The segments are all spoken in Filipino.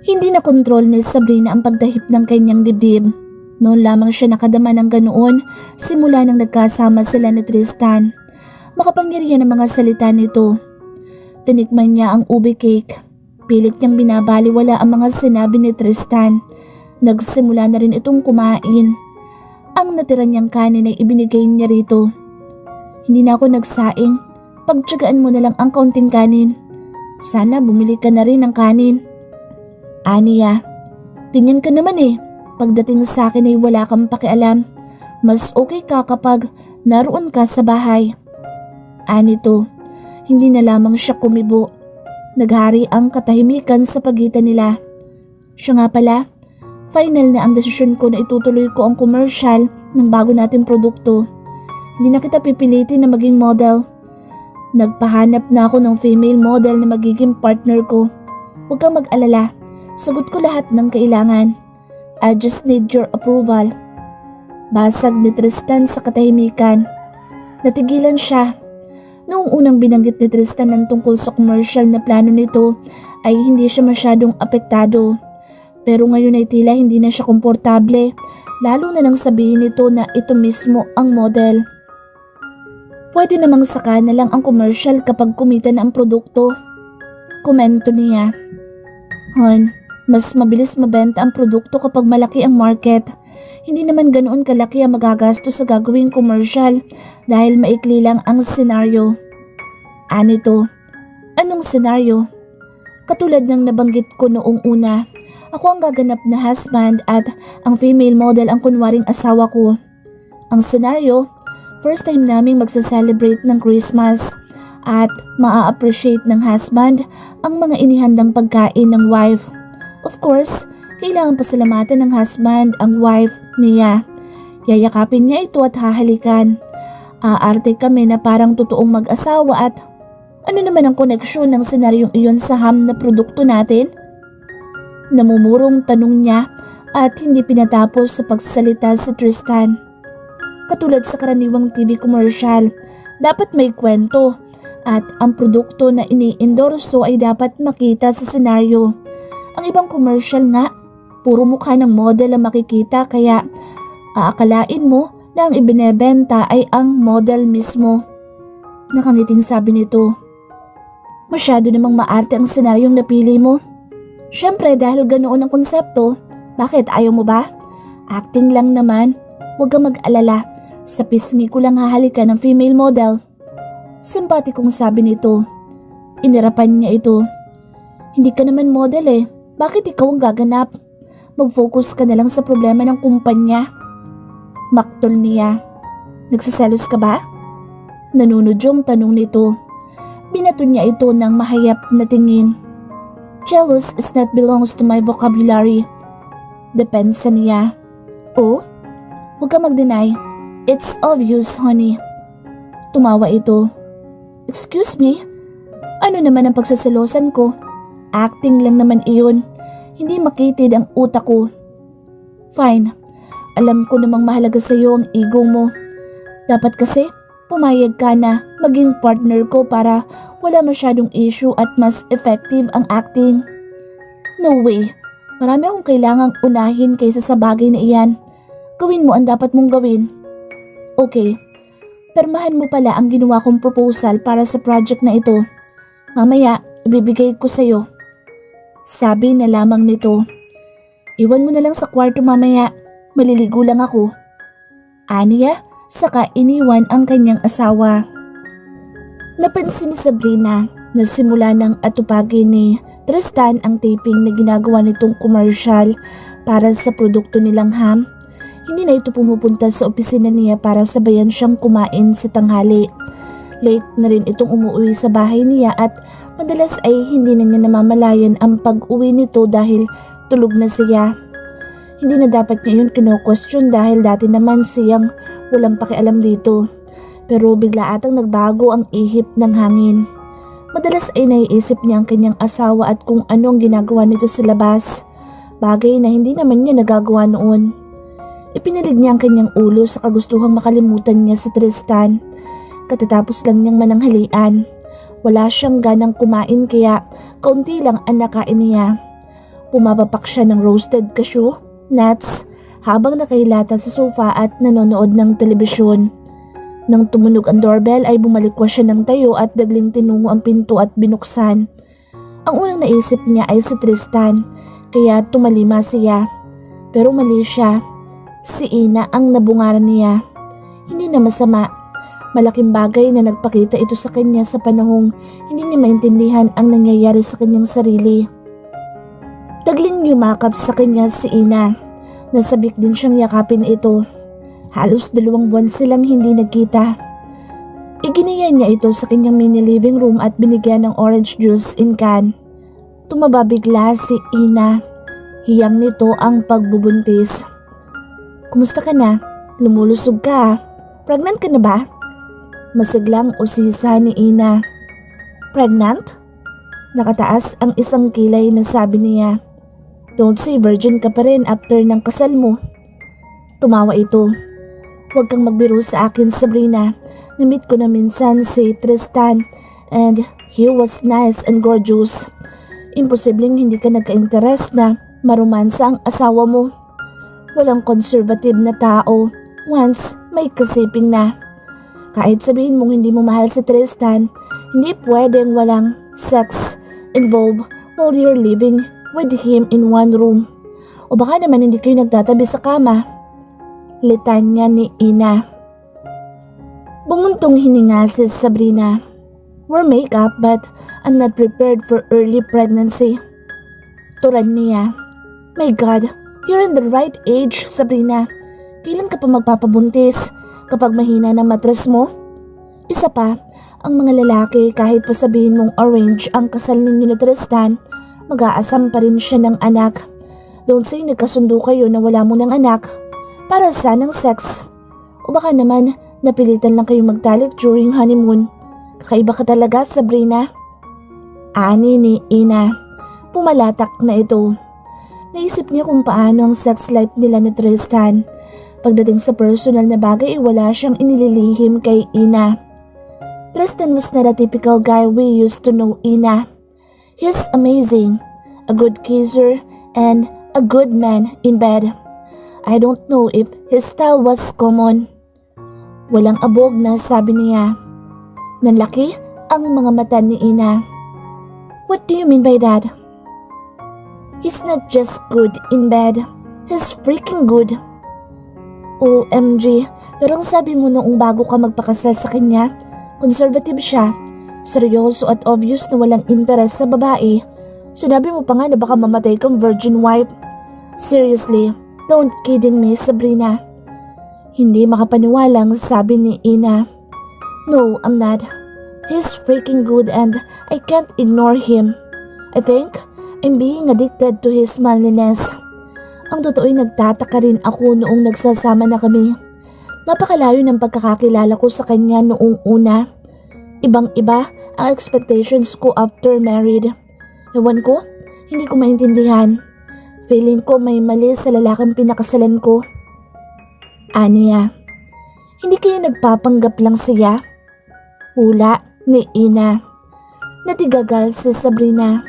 Hindi na kontrol ni Sabrina ang pagdahip ng kanyang dibdib. Noon lamang siya nakadama ng ganoon simula nang nagkasama sila ni Tristan. Makapangyarihan ang mga salita nito. Tinikman niya ang ube cake. Pilit niyang binabaliwala ang mga sinabi ni Tristan. Nagsimula na rin itong kumain. Ang natira niyang kanin ay ibinigay niya rito. Hindi na ako nagsaing. Pagtiyagaan mo na lang ang kaunting kanin. Sana bumili ka na rin ng kanin. Aniya, ganyan ka naman eh. Pagdating sa akin ay wala kang pakialam. Mas okay ka kapag naroon ka sa bahay. Anito, hindi na lamang siya kumibo. Naghari ang katahimikan sa pagitan nila. Siya nga pala, final na ang desisyon ko na itutuloy ko ang commercial ng bago nating produkto. Hindi na kita pipilitin na maging model. Nagpahanap na ako ng female model na magiging partner ko. Huwag kang mag-alala. Sagot ko lahat ng kailangan. I just need your approval. Basag ni Tristan sa katahimikan. Natigilan siya. Noong unang binanggit ni Tristan ng tungkol sa commercial na plano nito ay hindi siya masyadong apektado. Pero ngayon ay tila hindi na siya komportable, lalo na nang sabihin nito na ito mismo ang model. Pwede namang saka na lang ang commercial kapag kumita na ang produkto. Komento niya. Hon, mas mabilis mabenta ang produkto kapag malaki ang market. Hindi naman ganoon kalaki ang magagastos sa gagawing commercial dahil maikli lang ang senaryo. Anito, anong senaryo? Katulad ng nabanggit ko noong una, ako ang gaganap na husband at ang female model ang kunwaring asawa ko. Ang senaryo, first time naming magsa-celebrate ng Christmas at maa-appreciate ng husband ang mga inihandang pagkain ng wife. Of course, kailangan pasalamatan ng husband ang wife niya. Yayakapin niya ito at hahalikan. Aarte kami na parang totoong mag-asawa at ano naman ang koneksyon ng senaryong iyon sa ham na produkto natin? Namumurong tanong niya at hindi pinatapos sa pagsasalita si Tristan. Katulad sa karaniwang TV commercial, dapat may kwento at ang produkto na ini-endorso ay dapat makita sa senaryo. Ang ibang commercial nga, puro mukha ng model ang makikita kaya aakalain mo na ang ibinebenta ay ang model mismo. Nakangiting sabi nito. Masyado namang maarte ang senaryong napili mo. Siyempre dahil ganoon ang konsepto, bakit ayaw mo ba? Acting lang naman, huwag kang mag-alala. Sa pisngi ko lang hahalikan ng female model. Simpatikong sabi nito. Inirapan niya ito. Hindi ka naman model eh. Bakit ikaw ang gaganap? Mag-focus ka na lang sa problema ng kumpanya. Maktol niya. Nagsiselos ka ba? Nanunod yung tanong nito. Binato niya ito ng mahayap na tingin. Jealous is not belongs to my vocabulary. Depensa niya. Oh? Huwag ka mag-deny. It's obvious, honey. Tumawa ito. Excuse me? Ano naman ang pagsaselosan ko? Acting lang naman iyon. Hindi makitid ang utak ko. Fine. Alam ko namang mahalaga sa iyo ang ego mo. Dapat kasi pumayag ka na maging partner ko para wala masyadong issue at mas effective ang acting. No way. Marami akong kailangang unahin kaysa sa bagay na iyan. Gawin mo ang dapat mong gawin. Okay. Permahan mo pala ang ginawa kong proposal para sa project na ito. Mamaya, ibibigay ko sa iyo. Sabi na lamang nito. Iwan mo na lang sa kwarto mamaya. Maliligo lang ako. Aniya, saka iniwan ang kanyang asawa. Napansin ni Sabrina na simula ng atupagin ni Tristan ang taping na ginagawa nitong commercial para sa produkto nilang ham. Hindi na ito pumupunta sa opisina niya para sabayan siyang kumain sa tanghali. Late na rin itong umuwi sa bahay niya at madalas ay hindi na niya namamalayan ang pag-uwi nito dahil tulog na siya. Hindi na dapat niya yun kino-question dahil dati naman siyang walang pakialam dito. Pero bigla atang nagbago ang ihip ng hangin. Madalas ay naiisip niya ang kanyang asawa at kung ano ang ginagawa nito sa labas. Bagay na hindi naman niya nagagawa noon. Ipinilig niya ang kanyang ulo sa kagustuhang makalimutan niya si Tristan. Katatapos lang niyang mananghalian. Wala siyang ganang kumain kaya kaunti lang ang nakain niya. Pumapapak siya ng roasted cashew, nuts, habang nakahilata sa sofa at nanonood ng telebisyon. Nang tumunog ang doorbell ay bumalikwas siya ng tayo at dagling tinungo ang pinto at binuksan. Ang unang naisip niya ay si Tristan, kaya tumalima siya. Pero mali siya. Si Ina ang nabungaran niya. Hindi na masama. Malaking bagay na nagpakita ito sa kanya sa panahong hindi niya maintindihan ang nangyayari sa kanyang sarili. Dagling yumakap sa kanya si Ina. Nasabik din siyang yakapin ito. Halos 2 buwan silang hindi nagkita. Iginiya niya ito sa kanyang mini living room at binigyan ng orange juice in can. Tumaba bigla si Ina. Hiyang nito ang pagbubuntis. Kumusta ka na? Lumulusog ka. Pregnant ka na ba? Masiglang usisa ni Ina. Pregnant? Nakataas ang isang kilay na sabi niya. Don't say virgin ka pa rin after ng kasal mo. Tumawa ito. Huwag kang magbiro sa akin, Sabrina. Na-meet ko na minsan si Tristan and he was nice and gorgeous. Imposibleng hindi ka nagka-interest na maromansa ang asawa mo. Walang conservative na tao once may kasiping na. Kahit sabihin mong hindi mo mahal si Tristan, hindi pwedeng walang sex involved while you're living with him in one room. O baka naman hindi kayo nagtatabi sa kama. Litanya ni Ina. Bumuntong hininga si Sabrina. We're make-up but I'm not prepared for early pregnancy. Turan niya. My God, you're in the right age, Sabrina. Kailan ka pa magpapabuntis? Kapag mahina ng matres mo? Isa pa, ang mga lalaki kahit pa sabihin mong arrange ang kasal ninyo ni Tristan, mag-aasam pa rin siya ng anak. Don't say nagkasundo kayo na wala mo ng anak. Para saan ang sex? O baka naman napilitan lang kayong magtalik during honeymoon. Kakaiba ka talaga, Sabrina. Ani ni Ina. Pumalatak na ito. Naisip niya kung paano ang sex life nila ni Tristan. Pagdating sa personal na bagay wala siyang inililihim kay Ina. Tristan was not a typical guy we used to know, Ina. He's amazing, a good kisser and a good man in bed. I don't know if his style was common. Walang abog na sabi niya. Nanlaki ang mga mata ni Ina. What do you mean by that? He's not just good in bed. He's freaking good. OMG, pero ang sabi mo noong bago ka magpakasal sa kanya, conservative siya, seryoso at obvious na walang interes sa babae. Sinabi mo pa nga na baka mamatay kang virgin wife. Seriously, don't kidding me, Sabrina. Hindi makapaniwalang sabi ni Ina. No, I'm not. He's freaking good and I can't ignore him. I think I'm being addicted to his manliness. Ang totoo'y nagtataka rin ako noong nagsasama na kami. Napakalayo ng pagkakakilala ko sa kanya noong una. Ibang-iba ang expectations ko after married. Ewan ko, hindi ko maintindihan. Feeling ko may mali sa lalaking pinakasalan ko. Aniya, hindi kayo nagpapanggap lang siya? Hula ni Ina. Natigagal si Sabrina.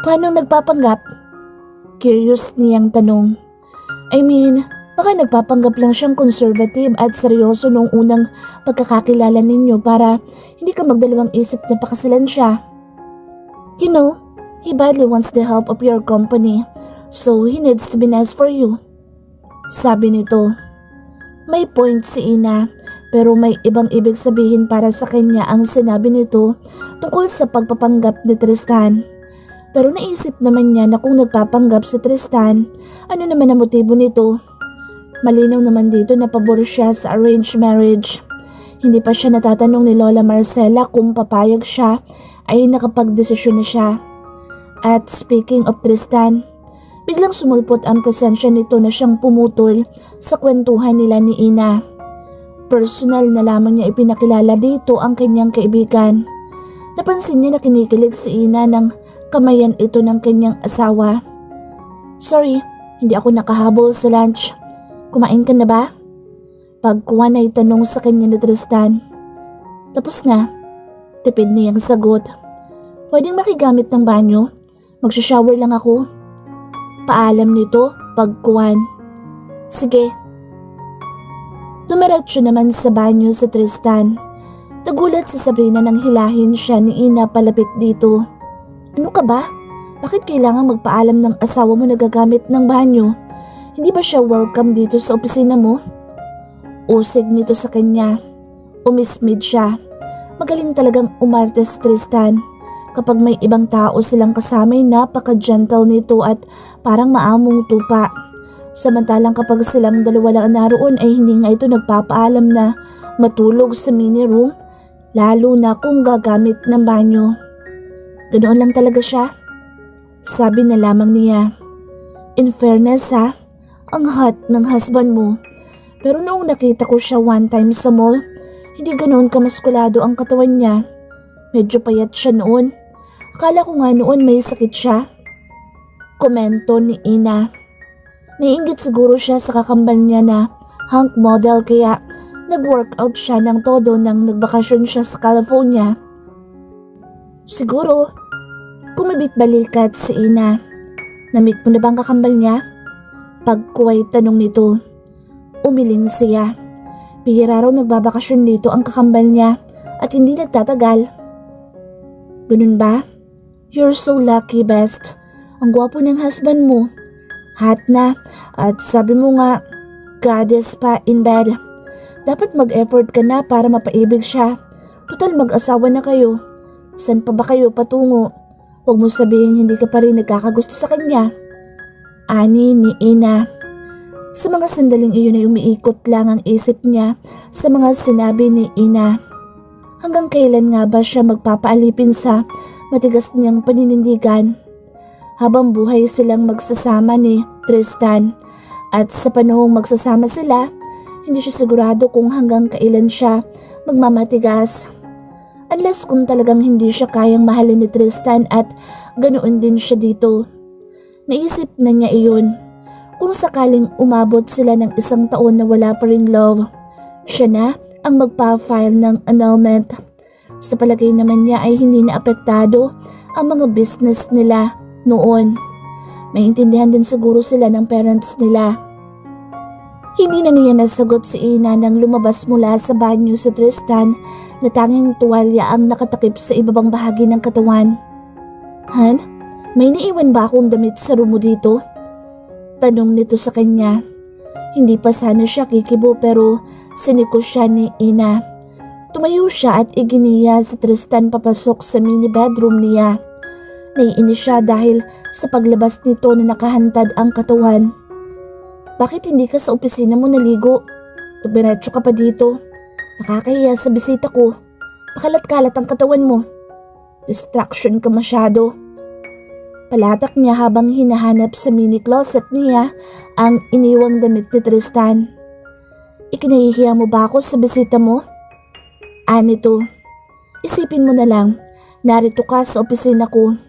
Paano nagpapanggap? Curious niyang tanong. I mean, baka nagpapanggap lang siyang conservative at seryoso noong unang pagkakakilala ninyo para hindi ka magdalawang isip na pakasalan siya. You know, he badly wants the help of your company, so he needs to be nice for you. Sabi nito. May point si Ina, pero may ibang ibig sabihin para sa kanya ang sinabi nito tungkol sa pagpapanggap ni Tristan. Pero naisip naman niya na kung nagpapanggap si Tristan, ano naman ang motibo nito? Malinaw naman dito na pabor siya sa arranged marriage. Hindi pa siya natatanong ni Lola Marcela kung papayag siya ay nakapagdesisyon na siya. At speaking of Tristan, biglang sumulpot ang presensya nito na siyang pumutol sa kwentuhan nila ni Ina. Personal na lamang niya ipinakilala dito ang kanyang kaibigan. Napansin niya na kinikilig si Ina ng kamayan ito ng kanyang asawa. Sorry, hindi ako nakahabol sa lunch. Kumain ka na ba? Pagkuha na itanong sa kanya ni Tristan. Tapos na. Tipid niyang sagot. Pwedeng makigamit ng banyo? Magsha-shower lang ako. Paalam nito pagkuhan. Sige. Dumiretso naman sa banyo si Tristan. Nagulat si Sabrina nang hilahin siya ni Ina palapit dito. Ano ka ba? Bakit kailangan magpaalam ng asawa mo na gagamit ng banyo? Hindi ba siya welcome dito sa opisina mo? Usig nito sa kanya. Umismid siya. Magaling talagang umarte si Tristan. Kapag may ibang tao silang kasama ay napaka-gentle nito at parang maamong tupa. Samantalang kapag silang dalawa lang naroon ay hindi nga ito nagpapaalam na matulog sa mini room, lalo na kung gagamit ng banyo. Ganoon lang talaga siya. Sabi na lamang niya. In fairness ha, ang hot ng husband mo. Pero noong nakita ko siya one time sa mall, hindi ganoon kamaskulado ang katawan niya. Medyo payat siya noon. Akala ko nga noon may sakit siya. Komento ni Ina. Naiinggit siguro siya sa kakambal niya na hunk model kaya nag-workout siya ng todo nang nagbakasyon siya sa California. Siguro, kumabit balikat si Ina. Namit mo na bang kakambal niya? Pagkuway tanong nito. Umiling siya. Bihira raw nagbabakasyon dito ang kakambal niya at hindi nagtatagal. Ganun ba? You're so lucky, best. Ang gwapo ng husband mo. Hot na at sabi mo nga, goddess pa in bed. Dapat mag-effort ka na para mapaibig siya. Total mag-asawa na kayo. San pa ba kayo patungo? Huwag mo sabihin hindi ka pa rin nagkakagusto sa kanya. Ani ni Ina. Sa mga sandaling iyon ay umiikot lang ang isip niya sa mga sinabi ni Ina. Hanggang kailan nga ba siya magpapaalipin sa matigas niyang paninindigan? Habang buhay silang magsasama ni Tristan at sa panahong magsasama sila, hindi siya sigurado kung hanggang kailan siya magmamatigas. Unless kung talagang hindi siya kayang mahalin ni Tristan at ganoon din siya dito. Naisip na niya iyon. Kung sakaling umabot sila ng 1 taon na wala pa ring love, siya na ang magpa-file ng annulment. Sa palagay naman niya ay hindi na apektado ang mga business nila noon. Maintindihan din siguro sila ng parents nila. Hindi na niya nasagot si Ina nang lumabas mula sa banyo si Tristan na tanging tuwalya ang nakatakip sa ibabang bahagi ng katawan. Han, may naiwan ba akong damit sa room mo dito? Tanong nito sa kanya. Hindi pa sana siya kikibo pero siniko siya ni Ina. Tumayo siya at iginiya si Tristan papasok sa mini bedroom niya. Naiinis siya dahil sa paglabas nito na nakahantad ang katawan. Bakit hindi ka sa opisina mo naligo? Dumiretso ka pa dito. Nakakahiya sa bisita ko. Pakalat-kalat ang katawan mo. Distraction ka masyado. Palatak niya habang hinahanap sa mini closet niya ang iniwang damit ni Tristan. Ikinahihiya mo ba ako sa bisita mo? Anito, isipin mo na lang, narito ka sa opisina ko.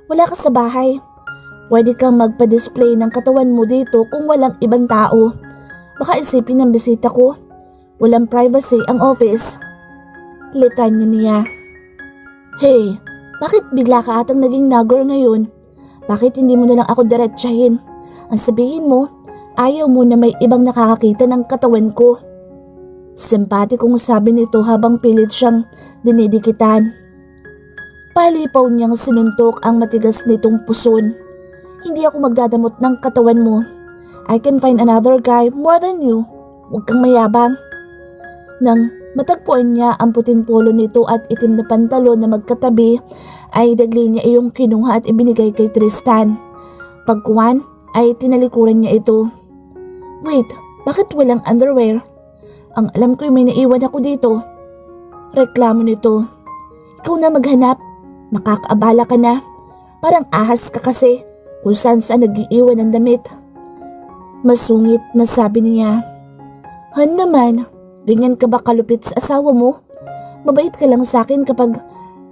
Wala ka sa bahay. Pwede kang magpa-display ng katawan mo dito kung walang ibang tao. Baka isipin ng bisita ko. Walang privacy ang office. Litanya niya. Hey, bakit bigla ka atang naging nagor ngayon? Bakit hindi mo na lang ako diretsahin? Ang sabihin mo, ayaw mo na may ibang nakakakita ng katawan ko. Simpati kong sabi nito habang pilit siyang dinidikitan. Palipaw niyang sinuntok ang matigas nitong puson. Hindi ako magdadamot ng katawan mo. I can find another guy more than you. Huwag kang mayabang. Nang matagpuan niya ang puting polo nito at itim na pantalon na magkatabi, ay dagli niya iyong kinuha at ibinigay kay Tristan. Pagkuhan ay tinalikuran niya ito. Wait, bakit walang underwear? Ang alam ko'y may naiwan ako dito. Reklamo nito. Ikaw na maghanap. Nakakaabala ka na. Parang ahas ka kasi kung saan nag-iiwan ng damit. Masungit na sabi niya. Han naman, ganyan ka ba kalupit sa asawa mo? Mabait ka lang sa akin kapag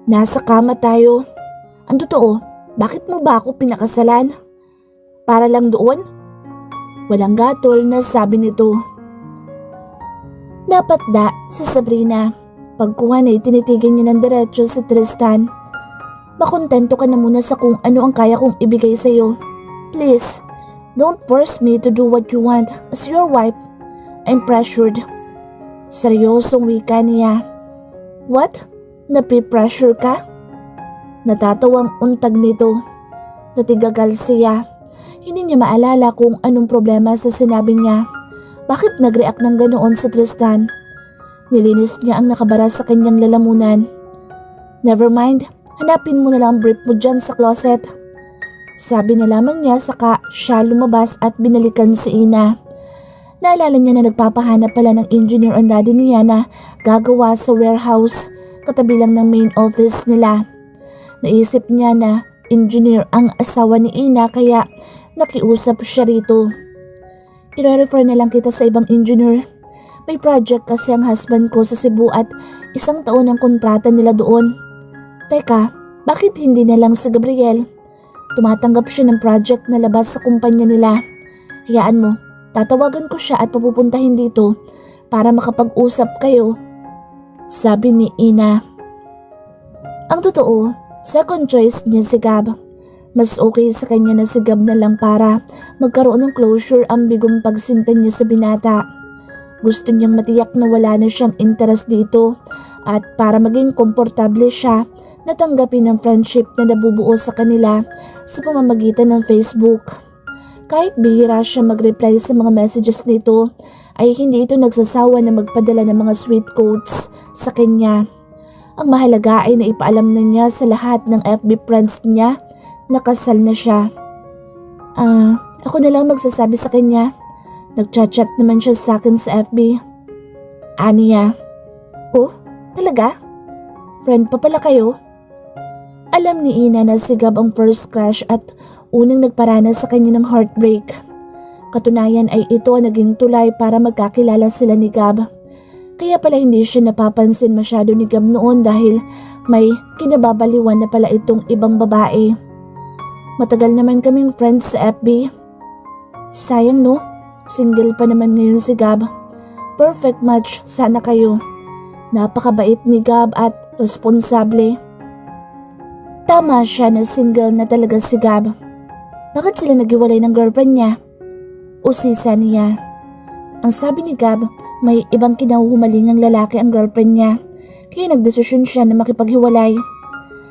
nasa kama tayo. Ang totoo, bakit mo ba ako pinakasalan? Para lang doon? Walang gatol na sabi nito. Napatda si Sabrina. Pagkuhan ay tinitigan niya ng diretso si Tristan. Makontento ka na muna sa kung ano ang kaya kong ibigay sa'yo. Please, don't force me to do what you want. As your wife, I'm pressured. Seryosong wika niya. What? Napipressure ka? Natatawang untag nito. Natigagal siya. Hindi niya maalala kung anong problema sa sinabi niya. Bakit nag-react ng ganoon sa Tristan? Nilinis niya ang nakabara sa kanyang lalamunan. Never mind, hanapin mo na lang ang brief mo dyan sa closet. Sabi na lamang niya saka siya lumabas at binalikan si Ina. Naalala niya na nagpapahanap pala ng engineer ang daddy niya na gagawa sa warehouse katabi lang ng main office nila. Naisip niya na engineer ang asawa ni Ina kaya nakiusap siya rito. I-refer na lang kita sa ibang engineer. May project kasi ang husband ko sa Cebu at 1 taon ang kontrata nila doon. Teka, bakit hindi na lang sa Gabriel? Tumatanggap siya ng project na labas sa kumpanya nila. Hayaan mo, tatawagan ko siya at papupuntahin dito para makapag-usap kayo. Sabi ni Ina. Ang totoo, second choice niya si Gab. Mas okay sa kanya na si Gab na lang para magkaroon ng closure ang bigong pagsinta niya sa binata. Gusto niyang matiyak na wala na siyang interest dito at para maging komportable siya, natanggapin ang friendship na nabubuo sa kanila sa pamamagitan ng Facebook. Kahit bihira siya mag-reply sa mga messages nito, ay hindi ito nagsasawa na magpadala ng mga sweet quotes sa kanya. Ang mahalaga ay naipaalam na niya sa lahat ng FB friends niya na kasal na siya. Ako na lang magsasabi sa kanya. Nagchat-chat naman siya sa akin sa FB. Aniya. Oh, talaga? Friend pa pala kayo? Alam ni Ina na si Gab ang first crush at unang nagparanas sa kanya ng heartbreak. Katunayan ay ito ang naging tulay para magkakilala sila ni Gab. Kaya pala hindi siya napapansin masyado ni Gab noon dahil may kinababaliwan na pala itong ibang babae. Matagal naman kaming friends sa FB. Sayang no? Single pa naman ngayon si Gab. Perfect match sana kayo. Napakabait ni Gab at responsable. Tama siya na single na talaga si Gab. Bakit sila naghiwalay ng girlfriend niya? Usisa niya. Ang sabi ni Gab, may ibang kinahuhumaling ang lalaki ang girlfriend niya. Kaya nagdesisyon siya na makipaghiwalay.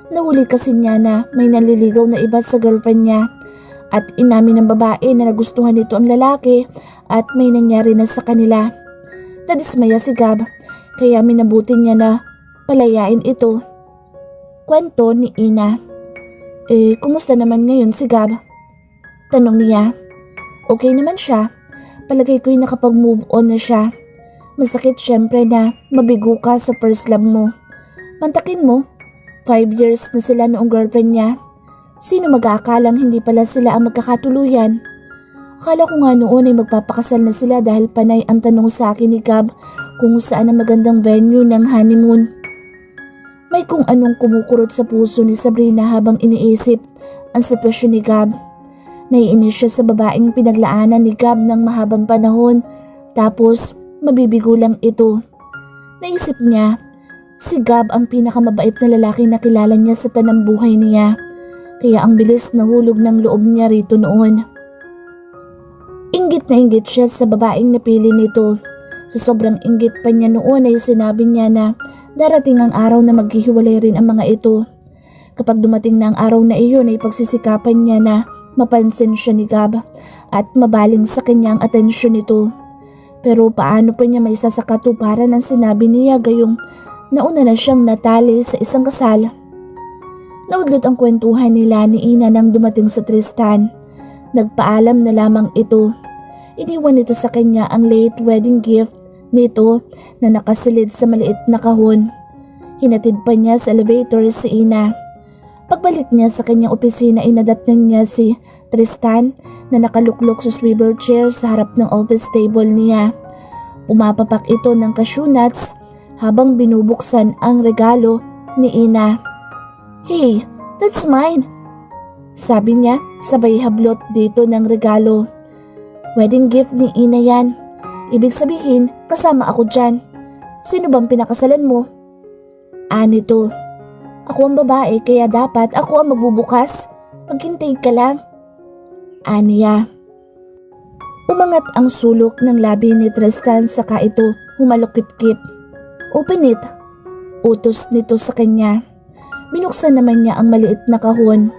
Nahuli kasi niya na may naliligaw na iba sa girlfriend niya. At inamin ng babae na nagustuhan nito ang lalaki at may nangyari na sa kanila. Nadismaya si Gab kaya minabuti niya na palayain ito. Kwento ni Ina. Kumusta naman ngayon si Gab? Tanong niya. Okay naman siya. Palagay ko'y nakapag-move on na siya. Masakit syempre na mabigo ka sa first love mo. Mantakin mo, 5 years na sila noong girlfriend niya. Sino mag-aakalang hindi pala sila ang magkakatuluyan? Akala ko nga noon ay magpapakasal na sila dahil panay ang tanong sa akin ni Gab kung saan ang magandang venue ng honeymoon. May kung anong kumukurot sa puso ni Sabrina habang iniisip ang sitwasyon ni Gab. Naiinis siya sa babaeng pinaglaanan ni Gab ng mahabang panahon tapos mabibigo lang ito. Naisip niya, si Gab ang pinakamabait na lalaki na kilala niya sa tanang buhay niya. Kaya ang bilis na hulog ng loob niya rito noon. Inggit na inggit siya sa babaeng napili nito. Sa sobrang inggit pa niya noon ay sinabi niya na darating ang araw na maghihiwalay rin ang mga ito. Kapag dumating na ang araw na iyon ay pagsisikapan niya na mapansin siya ni Gab at mabaling sa kanyang atensyon nito. Pero paano pa niya may sasakatuparan ang sinabi niya gayong nauna na siyang natali sa isang kasal. Naudlot ang kwentuhan nila ni Ina nang dumating sa Tristan. Nagpaalam na lamang ito. Iniwan nito sa kanya ang late wedding gift nito na nakasilid sa maliit na kahon. Hinatid pa niya sa elevator si Ina. Pagbalik niya sa kanyang opisina inadatnan niya si Tristan na nakaluklok sa swivel chair sa harap ng office table niya. Pumapapak ito ng cashew nuts habang binubuksan ang regalo ni Ina. Hey, that's mine! Sabi niya sabay hablot dito ng regalo. Wedding gift ni Ina yan. Ibig sabihin kasama ako dyan. Sino bang pinakasalan mo? Anito. Ako ang babae kaya dapat ako ang magbubukas. Maghintay ka lang. Aniya. Umangat ang sulok ng labi ni Tristan saka ito humalukip-kip. Open it. Utos nito sa kanya. Binuksan naman niya ang maliit na kahon.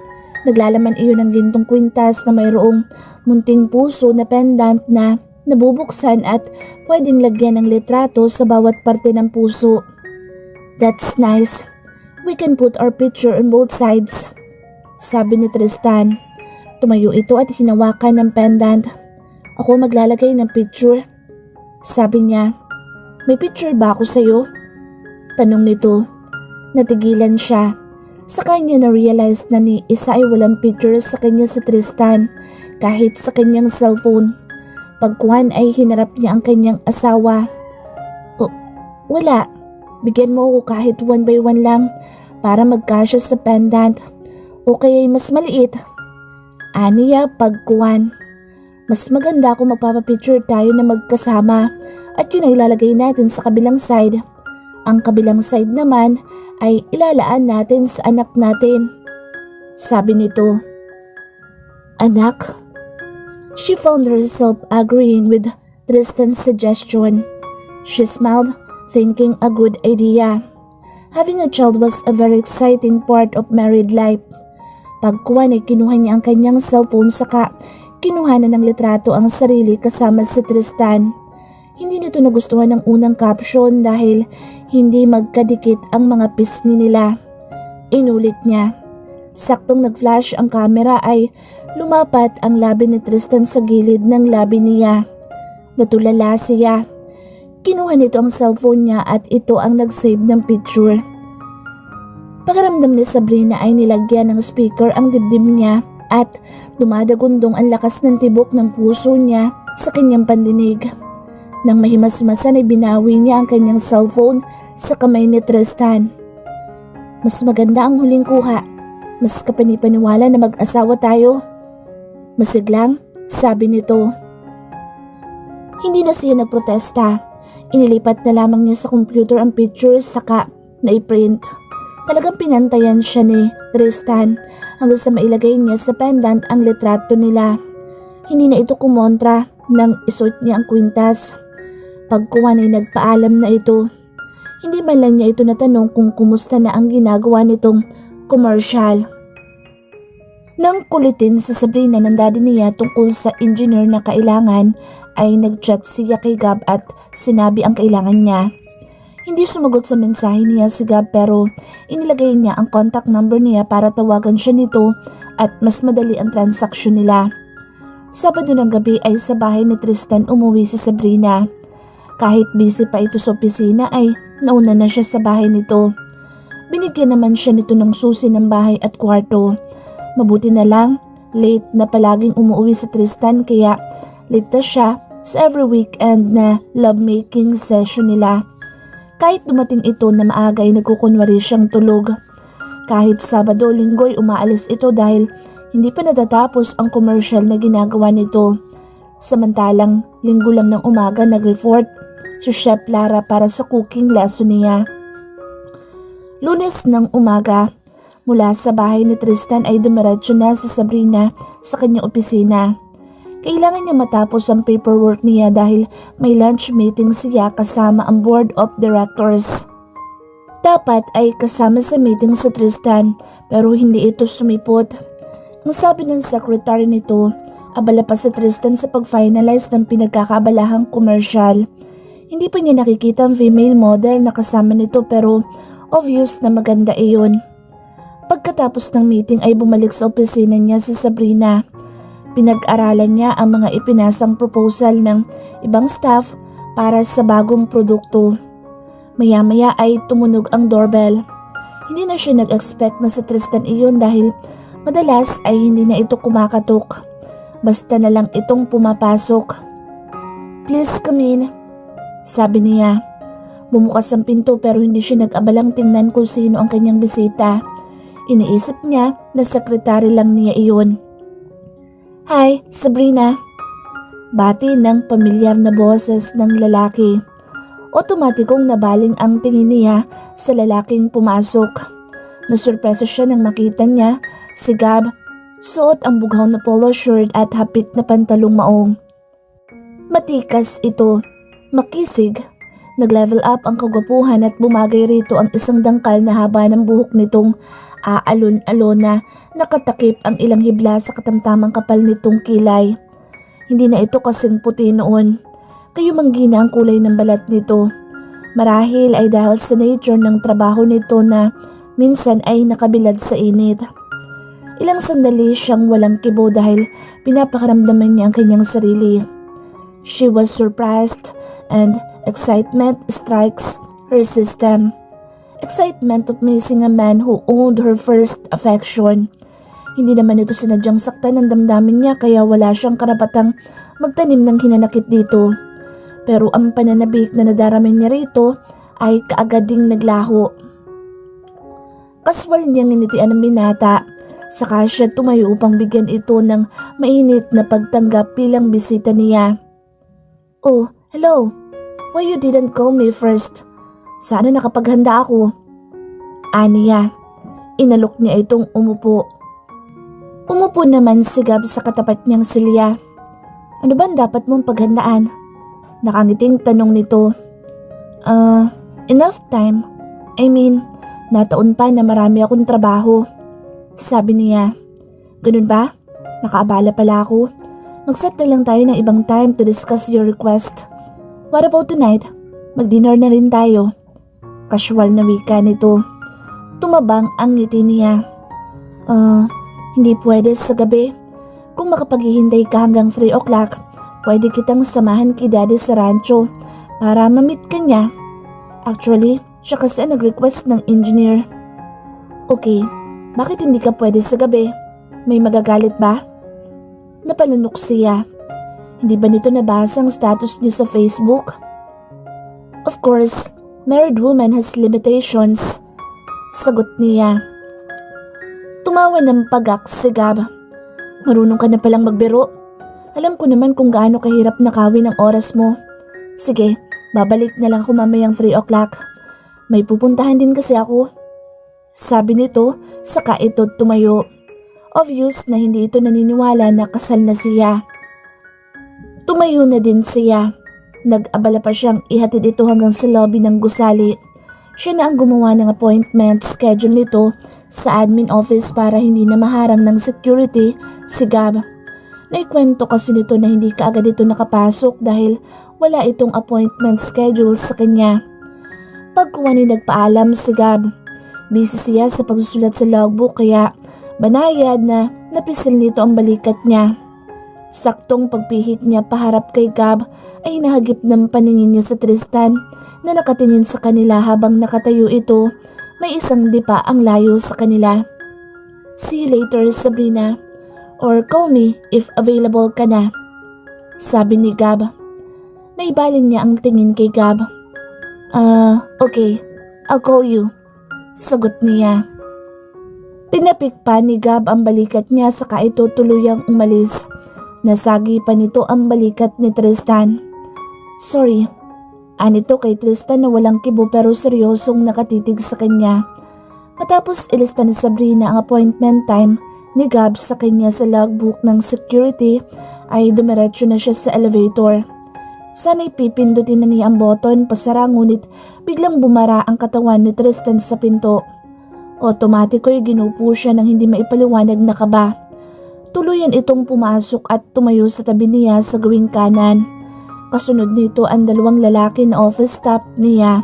Naglalaman iyon ng gintong kwintas na mayroong munting puso na pendant na nabubuksan at pwedeng lagyan ng litrato sa bawat parte ng puso. That's nice. We can put our picture on both sides. Sabi ni Tristan. Tumayo ito at hinawakan ng pendant. Ako maglalagay ng picture. Sabi niya. May picture ba ako sa'yo? Tanong nito. Natigilan siya. Sa kanya na-realize na ni isa ay walang picture sa kanya sa Tristan kahit sa kanyang cellphone. Pagkuhan ay hinarap niya ang kanyang asawa. Wala. Bigyan mo ako kahit 1 by 1 lang para magkasya sa pendant. O kaya'y mas maliit. Aniya pagkuhan. Mas maganda kung magpapapicture tayo na magkasama at yun ay ilalagay natin sa kabilang side. Ang kabilang side naman ay ilalaan natin sa anak natin. Sabi nito. Anak? She found herself agreeing with Tristan's suggestion. She smiled, thinking a good idea. Having a child was a very exciting part of married life. Pagkuhan ay kinuha niya ang kanyang cellphone saka kinuha na ng litrato ang sarili kasama si Tristan. Hindi nito nagustuhan ang unang caption dahil hindi magkadikit ang mga pisngi nila. Inulit niya. Saktong nag-flash ang camera ay lumapat ang labi ni Tristan sa gilid ng labi niya. Natulala siya. Kinuha nito ang cellphone niya at ito ang nag-save ng picture. Pakiramdam ni Sabrina ay nilagyan ng speaker ang dibdib niya at dumadagundong ang lakas ng tibok ng puso niya sa kanyang pandinig. Nang mahimas-masan ay binawi niya ang kanyang cellphone sa kamay ni Tristan. Mas maganda ang huling kuha. Mas kapanipaniwala na mag-asawa tayo. Masiglang, sabi nito. Hindi na siya nagprotesta. Inilipat na lamang niya sa computer ang pictures saka na-print. Talagang pinantayan siya ni Tristan hanggang sa mailagay niya sa pendant ang litrato nila. Hindi na ito kumontra nang isuot niya ang kwintas. Pagkuha ay nagpaalam na ito. Hindi man lang niya ito natanong kung kumusta na ang ginagawa nitong commercial. Nang kulitin sa Sabrina ng daddy niya tungkol sa engineer na kailangan ay nag-chat siya kay Gab at sinabi ang kailangan niya. Hindi sumagot sa mensahe niya si Gab pero inilagay niya ang contact number niya para tawagan siya nito at mas madali ang transaksyon nila. Sabado ng gabi ay sa bahay ni Tristan umuwi si Sabrina. Kahit busy pa ito sa opisina ay nauna na siya sa bahay nito. Binigyan naman siya nito ng susi ng bahay at kwarto. Mabuti na lang, late na palaging umuwi si Tristan kaya late na siya sa every weekend na lovemaking session nila. Kahit dumating ito na maaga ay nagkukunwari siyang tulog. Kahit Sabado o Linggo ay umaalis ito dahil hindi pa natatapos ang commercial na ginagawa nito. Samantalang Linggo lang ng umaga nag-report si Chef Lara para sa cooking lesson niya. Lunes ng umaga, mula sa bahay ni Tristan ay dumiretso na si Sabrina sa kanyang opisina. Kailangan niya matapos ang paperwork niya dahil may lunch meeting siya kasama ang board of directors. Dapat ay kasama sa meeting si Tristan pero hindi ito sumipot. Ang sabi ng secretary nito, abala pa si Tristan sa pag-finalize ng pinagkakabalahang commercial. Hindi pa niya nakikita ang female model na kasama nito pero obvious na maganda iyon. Pagkatapos ng meeting ay bumalik sa opisina niya si Sabrina. Pinag-aralan niya ang mga ipinasang proposal ng ibang staff para sa bagong produkto. Maya-maya ay tumunog ang doorbell. Hindi na siya nag-expect na sa Tristan iyon dahil madalas ay hindi na ito kumakatok. Basta na lang itong pumapasok. Please come in, sabi niya. Bumukas ang pinto pero hindi siya nag-abalang tingnan kung sino ang kanyang bisita. Iniisip niya na sekretary lang niya iyon. Hi, Sabrina. Bati ng pamilyar na boses ng lalaki. Otomatikong nabaling ang tingin niya sa lalaking pumasok. Nasurpresa siya nang makita niya si Gab. Suot ang bughaw na polo shirt at hapit na pantalong maong. Matikas ito, makisig. Nag-level up ang kagwapuhan at bumagay rito ang isang dangkal na haba ng buhok nitong aalon-alon na nakatakip ang ilang hibla sa katamtamang kapal nitong kilay. Hindi na ito kasing puti noon. Kayumanggina ang kulay ng balat nito. Marahil ay dahil sa nature ng trabaho nito na minsan ay nakabilad sa init. Ilang sandali siyang walang kibo dahil pinapakaramdaman niya ang kanyang sarili. She was surprised and excitement strikes her system. Excitement of missing a man who owned her first affection. Hindi naman ito sinadyang saktan ng damdamin niya kaya wala siyang karapatang magtanim ng hinanakit dito. Pero ang pananabik na nadarama niya rito ay kaagad ding naglaho. Kaswal niyang initian ng binata, saka siya tumayo upang bigyan ito ng mainit na pagtanggap bilang bisita niya. Oh, hello. Why you didn't call me first? Sana nakapaghanda ako. Aniya. Inalok niya itong umupo. Umupo naman si Gab sa katapat niyang silya. Ano ba dapat mong paghandaan? Nakangiting tanong nito. Enough time. I mean, nataon pa na marami akong trabaho. Sabi niya. Ganun ba? Nakaabala pala ako. Mag-set na lang tayo ng ibang time to discuss your request. What about tonight? Mag-dinner na rin tayo. Casual na wika nito. Tumabang ang ngiti niya. Hindi pwede sa gabi. Kung makapaghihintay ka hanggang 3 o'clock, pwede kitang samahan kay daddy sa rancho para ma-meet ka niya. Actually, siya kasi nag-request ng engineer. Okay, bakit hindi ka pwede sa gabi? May magagalit ba? Napalunok siya. Hindi ba nito nabasa ang status niya sa Facebook? Of course, married woman has limitations. Sagot niya. Tumawa ng pagak si Gab. Marunong ka na palang magbiro. Alam ko naman kung gaano kahirap nakawin ang oras mo. Sige, babalik na lang ako mamayang 3 o'clock. May pupuntahan din kasi ako. Sabi nito, saka ito tumayo. Obvious na hindi ito naniniwala na kasal na siya. Tumayo na din siya. Nag-abala pa siyang ihatid ito hanggang sa lobby ng gusali. Siya na ang gumawa ng appointment schedule nito sa admin office para hindi na maharang ng security si Gab. Naikwento kasi nito na hindi kaagad ito nakapasok dahil wala itong appointment schedule sa kanya. Pagkuha ni nagpaalam si Gab. Busy siya sa pagsusulat sa logbook kaya banayad na napisil nito ang balikat niya. Saktong pagpihit niya paharap kay Gab ay nahagip ng paningin niya sa Tristan na nakatingin sa kanila habang nakatayo ito. May isang dipa ang layo sa kanila. See you later, Sabrina. Or call me if available ka na. Sabi ni Gab. Naibaling niya ang tingin kay Gab. Okay. I'll call you. Sagot niya. Tinapik pa ni Gab ang balikat niya saka ito tuluyang umalis. Nasagi pa nito ang balikat ni Tristan. Sorry. Anito kay Tristan na walang kibo pero seryosong nakatitig sa kanya. Matapos ilista ni Sabrina ang appointment time ni Gab sa kanya sa logbook ng security ay dumiretso na siya sa elevator. Sana'y pipindutin na niya ang button pasara ngunit biglang bumara ang katawan ni Tristan sa pinto. Otomatiko'y ginupo siya nang hindi maipaliwanag na kaba. Tuluyan itong pumasok at tumayo sa tabi niya sa gawing kanan. Kasunod nito ang dalawang lalaki na office staff niya.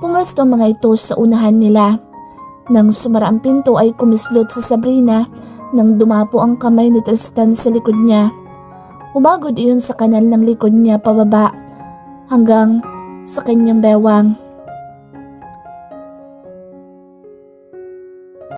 Pumasto ang mga ito sa unahan nila. Nang sumara ang pinto ay kumislot sa Sabrina nang dumapo ang kamay ni Tristan sa likod niya. Umagod iyon sa kanal ng likod niya pababa hanggang sa kanyang bewang.